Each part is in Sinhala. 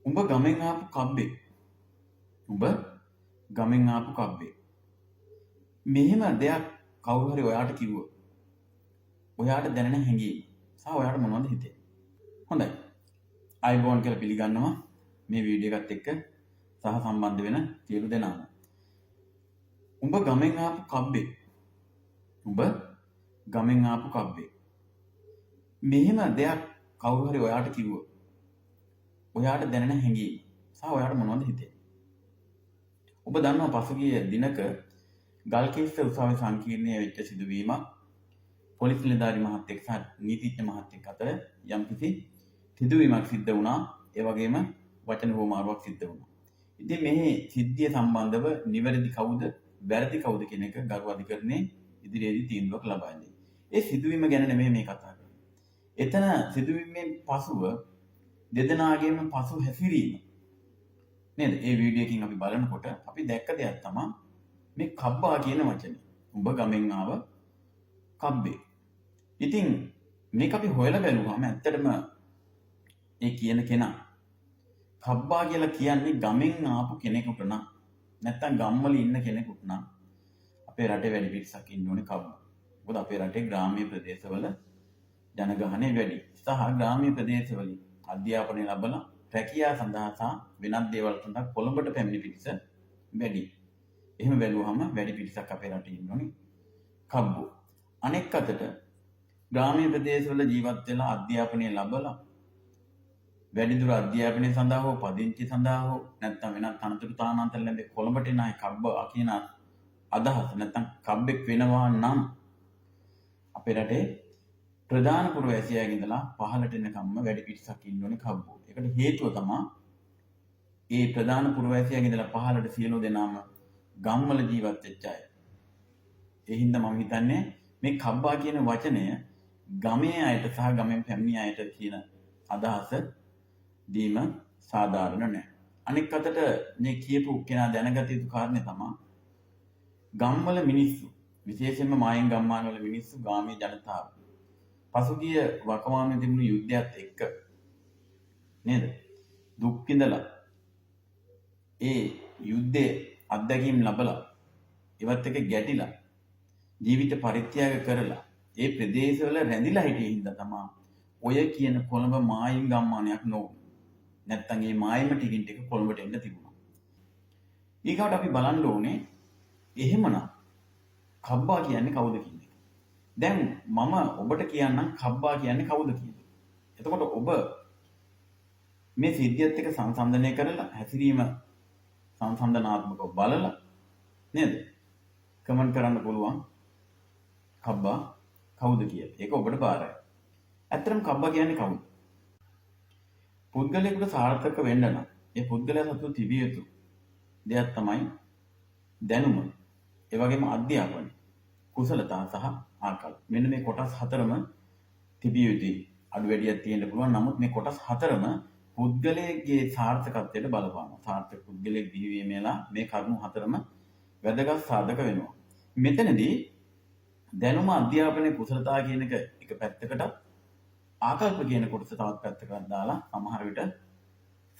උඹ ගමෙන් ආපු කබ්බේ. උඹ ගමෙන් ආපු කබ්බේ. මෙහෙම දෙයක් කවුරු හරි ඔයාට කිව්වොත් ඔයාට දැනෙන හැඟීම සහ ඔයාට මොනවද හිතෙන්නේ? හොඳයි. අයිබෝන් කියලා පිළිගන්නවා මේ වීඩියෝ එකත් එක්ක සහ සම්බන්ධ වෙන සියලු දෙනාම. උඹ ගමෙන් ආපු කබ්බේ. උඹ ගමෙන් ආපු කබ්බේ. මෙහෙම දෙයක් කවුරු හරි ඔයාට කිව්වොත් ඔයාට දැනෙන හැඟීම සහ ඔයාට මොනවද හිතෙන්නේ? ඔබ දන්නවා පසුගිය දිනක ගල්කිස්ස උසාවි සංකීර්ණයේ වෙච්ච සිදුවීමක් පොලිස් නිලධාරි මහත්තයෙක් සහ නීතිඥ මහත්තයෙක් අතර යම්කිසි සිදුවීමක් සිද්ධ වුණා. ඒ වගේම වචන හුවමාරුවක් සිද්ධ වුණා. ඉතින් මේ සිද්ධිය සම්බන්ධව නිවැරදි කවුද වැරදි කවුද කියන එක ගරු අධිකරණයේ ඉදිරියේදී තීන්දුවක් ලබා දෙන්නේ. ඒ සිදුවීම ගැන නෙමෙයි මේ කතා කරන්නේ. එතන සිදුවීමෙන් පසුව දෙදෙනාගේම පසු හැසිරීම නේද? ඒ වීඩියෝ එකකින් අපි බලනකොට අපි දැක්ක දෙයක් තමයි මේ කබ්බා කියන වචනේ. උඹ ගමෙන් ආව කබ්බේ. ඉතින් මේක අපි හොයලා බැලුවාම ඇත්තටම ඒ කියන කෙනා කබ්බා කියලා කියන්නේ ගමෙන් ආපු කෙනෙකුට නම් නැත්තම් ගම්වල ඉන්න කෙනෙකුට නම් අපේ රටේ වැඩි පිරිසක් ඉන්න ඕනේ කබ්බා. මොකද අපේ රටේ ග්‍රාම්‍ය ප්‍රදේශවල ජනගහනය වැඩි. සහ ග්‍රාම්‍ය ප්‍රදේශවල අධ්‍යාපනය ලැබලා රැකියාව සඳහා සහ වෙනත් දේවල් සඳහා කොළඹට පැමිණි පිරිස වැඩි. එහෙම බැලුවහම වැඩි පිරිසක් අපේ රටේ ඉන්න ඕනේ කබ්බෝ. අනෙක් අතට ග්‍රාම්‍ය ප්‍රදේශවල ජීවත් වෙලා අධ්‍යාපනය ලැබලා වැඩිදුර අධ්‍යාපනය සඳහා හෝ පදිංචි සඳහා හෝ නැත්නම් වෙනත් තනතුරු තානාන්තර ලැබෙ කොළඹට එන අය කබ්බා කියන අදහස නැත්නම් කබ්බෙක් වෙනවා නම් අපේ රටේ ප්‍රධාන පුරවැසියාගෙන් ඉඳලා පහළට එනකම්ම වැඩි පිරිසක් ඉන්න ඕනේ කබ්බෝ. ඒකට හේතුව තමයි ඒ ප්‍රධාන පුරවැසියාගෙන් ඉඳලා පහළට සියලු දෙනාම ගම්වල ජීවත් වෙච්ච අය. ඒ හින්දා මම හිතන්නේ මේ කබ්බා කියන වචනය ගමේ අයට සහ ගමෙන් පැමිණි අයට කියන අදහස දීම සාධාරණ නැහැ. අනෙක් අතට මේ කියපු කෙනා දැනගත යුතු කාරණේ තමයි ගම්වල මිනිස්සු විශේෂයෙන්ම මායිම් ගම්මානවල මිනිස්සු ගාමීය ජනතාව පසුගිය වකවානුවේ තිබුණු යුද්ධයත් එක්ක නේද දුක් විඳලා ඒ යුද්ධයේ අත්දැකීම් ලැබලා ඒවත් එක්ක ගැටිලා ජීවිත පරිත්‍යාග කරලා ඒ ප්‍රදේශවල රැඳිලා හිටිය හින්දා තමයි ඔය කියන කොළඹ මායිම් ගම්මානයක් නොවුනේ. නැත්තම් මේ මායිම ටිකින් ටික කොළඹට එන්න තිබුණා. ඊගාට අපි බලන්න ඕනේ එහෙමනම් කබ්බා කියන්නේ කවුද කියන එක. දැන් මම ඔබට කියන්නම් කබ්බා කියන්නේ කවුද කියලා. එතකොට ඔබ මේ සිද්ධියත් එක්ක සංසන්දනය කරලා හැසිරීම සංසන්දනාත්මකව බලලා නේද? කමෙන්ට් කරන්න පුළුවන් කබ්බා කවුද කියලා. ඒක ඔබට බාරයි. ඇත්තටම කබ්බා කියන්නේ කවුද? පුද්ගලයෙකුට සාර්ථක වෙන්න නම් ඒ පුද්ගලයා සතු තිබිය යුතු දෙයක් තමයි දැනුම. ඒ වගේම අධ්‍යාපනය, කුසලතා සහ ආකල්ප. මෙන්න මේ කොටස් හතරම තිබිය යුතුයි. අඩු වැඩියක් තියෙන්න පුළුවන්. නමුත් මේ කොටස් හතරම පුද්ගලයේ සාර්ථකත්වයට බලපානවා. සාර්ථක පුද්ගලයෙක් බිහිවීමේලා මේ කරුණු හතරම වැදගත් සාධක වෙනවා. මෙතනදී දැනුම, අධ්‍යාපනය, කුසලතා කියන එක පැත්තකට ආකල්ප කියන කොටස තවත් පැත්තකට දාලා සමහර විට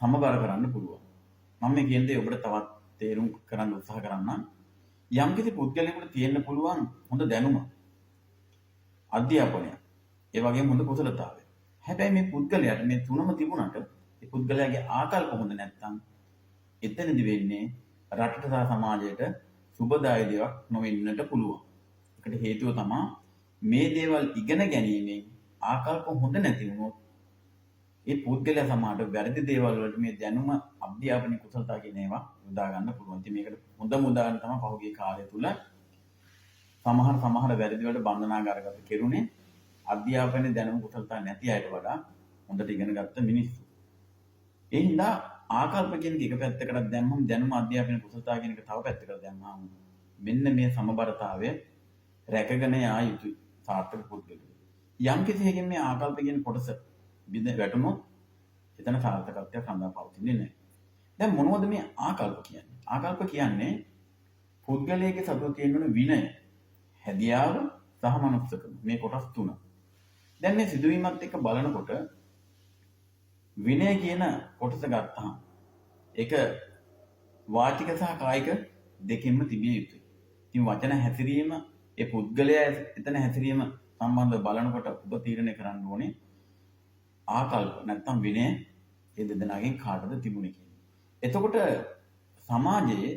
සමබර කරන්න පුළුවන්. මම මේ කියන දේ ඔබට තවත් තේරුම් කරන්න උත්සාහ කරන්නම්. යම්කිසි පුද්ගලයෙකුට තියෙන්න පුළුවන් හොඳ දැනුම, අධ්‍යාපනය, ඒ වගේම හොඳ කුසලතාවය. හැබැයි මේ පුද්ගලයාට මේ තුනම තිබුණාට ඒ පුද්ගලයාගේ ආකල්ප හොඳ නැත්නම් එතනදි වෙන්නේ රටට සහ සමාජයට සුබදායී දේවල් නොවෙන්නට පුළුවන්. ඒකට හේතුව තමයි මේ දේවල් ඉගෙන ගැනීමෙන් ආකල්ප හොඳ නැති වුණොත් ඒ පුද්ගලයා සමාජයට වැරදි දේවල් වලට මේ දැනුම, අධ්‍යාපන, කුසලතා කියන ඒවා උදා ගන්න පුළුවන්. ඉතින් මේකට හොඳම උදාහරණ තමයි පහුගිය කාලය තුල සමහර වැරදි වලට බන්ධනාගාරගත කෙරුණේ අධ්‍යාපනයේ දැනුම, කුසලතා නැති අයට වඩා හොඳට ඉගෙන ගත්ත මිනිස්සු. ඒ හින්දා ආකල්ප කියන එක පැත්තකට දැම්මම දැනුම, අධ්‍යාපන, කුසලතා කියන එක තව පැත්තකට දැම්මම මෙන්න මේ සමබරතාවය රැකගෙන යා යුතුයි සාර්ථක පුද්ගලයෙකු. යම් කිසියකින් මේ ආකල්ප කියන කොටස වැටුනොත් එතන සාර්ථකත්වයක් සඳහා පවතින්නේ නැහැ. දැන් මොනවද මේ ආකල්ප කියන්නේ? ආකල්ප කියන්නේ පුද්ගලයාගේ සතුට තියෙන විනය, හැදියාව සහ මනුස්සකම. මේ කොටස් තුන. දැන් මේ සිදුවීමත් එක්ක බලනකොට විනය කියන කොටස ගත්තාම ඒක වාචික සහ කායික දෙකෙන්ම තිබිය යුතුයි. ඉතින් වචන හැසිරීම ඒ පුද්ගලයා එතන හැසිරීම සම්බන්ධව බලනකොට ඔබ තීරණය කරන්න ඕනේ ආකල්ප නැත්නම් විනය ඒ දෙදෙනාගෙන් කාටද තිබුණේ කියලා. එතකොට සමාජයේ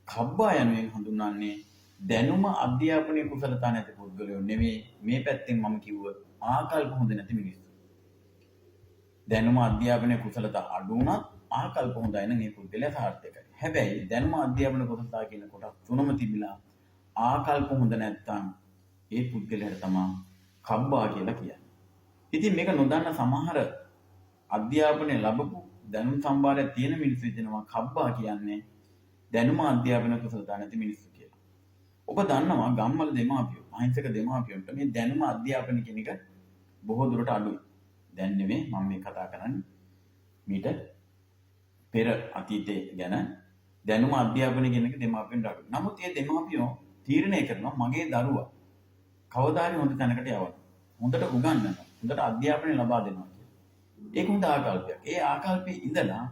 කබ්බා යනුවෙන් හඳුන්වන්නේ දැනුම අධ්‍යාපනයේ කුසලතා නැති පුද්ගලයෝ නෙවෙයි. මේ පැත්තෙන් මම කිව්ව ආකල්ප හොඳ නැති මිනිස්සු. දැනුම අධ්‍යාපනයේ කුසලතා අඩු වුණත් ආකල්ප හොඳයි නම් මේ පුද්ගලයා සාර්ථකයි. හැබැයි දැනුම අධ්‍යාපන කුසලතා කියන කොටස් තුනම තිබිලා ආකල්ප හොඳ නැත්නම් ඒ පුද්ගලයාට තමයි කබ්බා කියලා කියන්නේ. ඉතින් මේක නොදන්න සමහර අධ්‍යාපනය ලැබපු දැනුම් සම්භාරයක් තියෙන මිනිස්සු ඉන්නවා කබ්බා කියන්නේ දැනුම අධ්‍යාපන කුසලතා නැති මිනිස්සු කියලා. ඔබ දන්නවා ගම්වල දෙමාපියෝ, අහිංසක දෙමාපියන්ට මේ දැනුම අධ්‍යාපන කියන එක බොහෝ දුරට අඩුයි. දැන් නෙමෙයි මම මේ කතා කරන්නේ මීට පෙර අතීතයේ ගැන දැනුම අධ්‍යාපනය කියන එක දෙමාපියන්ට අඩුයි. නමුත් මේ දෙමාපියෝ තීරණය කරනවා මගේ දරුවා කවදා හරි හොඳ තැනකට යවන්න. හොඳට උගන්වන්න. හොඳට අධ්‍යාපනය ලබා දෙනවා කියලා. ඒක හොඳ ආකල්පයක්. ඒ ආකල්පේ ඉඳලා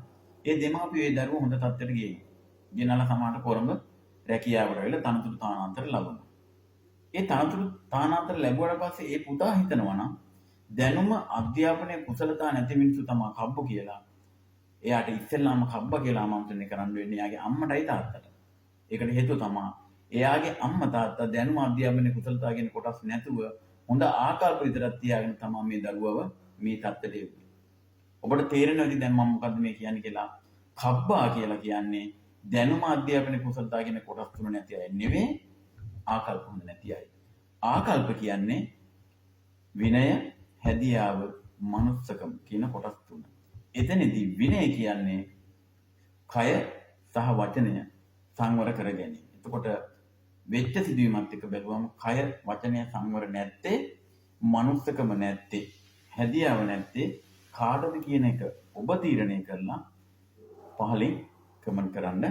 ඒ දෙමාපියෝ ඒ දරුවා හොඳ තත්ත්වයට ගියේ. ගෙනලා සමාජයට කොරඹ රැකියාවට වෙලා තනතුරු තානාන්තර ලබනවා. ඒ තනතුරු තානාන්තර ලැබුවට පස්සේ ඒ පුතා හිතනවා නම් දැනුම අධ්‍යාපනයේ කුසලතා නැති මිනිස්සු තමයි කබ්බ කියලා. එයාට ඉස්සෙල්ලාම කබ්බ කියලා ආමන්ත්‍රණය කරන්න වෙන්නේ එයාගේ අම්මටයි තාත්තට. ඒකට හේතුව තමයි එයාගේ අම්මා තාත්තා දැනුම අධ්‍යාපනයේ කුසලතා කියන කොටස් නැතුව හොඳ ආකල්ප විතරක් තියාගෙන තමයි මේ දරුවව මේ තත්ත්වයට එන්නේ. ඔබට තේරෙනවද දැන් මම මොකද්ද මේ කියන්නේ කියලා? කබ්බා කියලා කියන්නේ දැනුම අධ්‍යාපනයේ කුසලතා කියන කොටස් තුන නැති අය නෙවෙයි, ආකල්ප හොඳ නැති අය. ආකල්ප කියන්නේ විනය, හැදියාව, මනුස්සකම කියන කොටස් තුන. එතනදී විනය කියන්නේ කය සහ වචනය සංවර කර ගැනීම. එතකොට වෙච්ච සිදුවීමත් එක්ක බැලුවම කය වචනය සංවර නැත්තේ, මනුස්සකම නැත්තේ, හැදියාව නැත්තේ කාටද කියන එක ඔබ තීරණය කරලා පහලින් කමෙන්ට් කරන්න